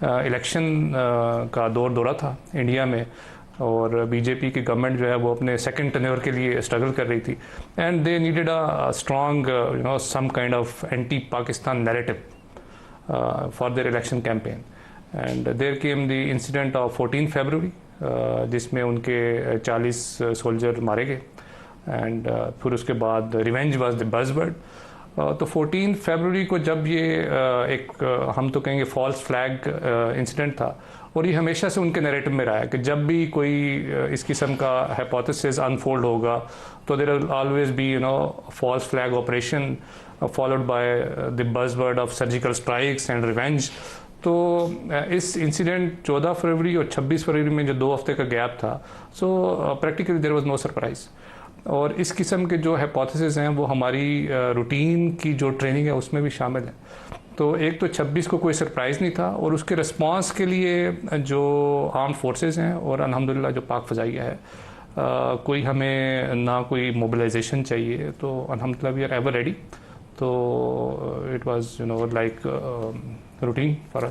Election का दौरा था इंडिया में, और बीजेपी की गवर्नमेंट जो है वो अपने सेकंड टेन्योर के लिए स्ट्रगल कर रही थी, and they needed a strong some kind of anti Pakistan narrative for their election campaign. And there came the incident of 14 February, जिसमें उनके 40 सोल्जर मारे गए, एंड फिर उसके बाद रिवेंज वाज द बज़वर्ड। तो 14 फरवरी को जब ये एक हम तो कहेंगे फॉल्स फ्लैग इंसिडेंट था, और ये हमेशा से उनके नैरेटिव में रहा है कि जब भी कोई इस किस्म का हाइपोथेसिस अनफोल्ड होगा तो there will always be false flag operation followed by the buzzword of surgical strikes and revenge. तो इस इंसिडेंट 14 फरवरी और 26 फरवरी में जो 2 हफ्ते का गैप था, so practically there was no surprise. और इस किस्म के जो हाइपोथेसिस हैं वो हमारी रूटीन की जो ट्रेनिंग है उसमें भी शामिल है। तो एक तो 26 को कोई सरप्राइज़ नहीं था, और उसके रिस्पांस के लिए जो आर्म फोर्सेस हैं और अल्हम्दुलिल्लाह जो पाक फ़ज़ाइया है, कोई हमें ना कोई मोबिलाइजेशन चाहिए, तो अल्हम्दुलिल्लाह वी आर एवर रेडी। तो it was like routine for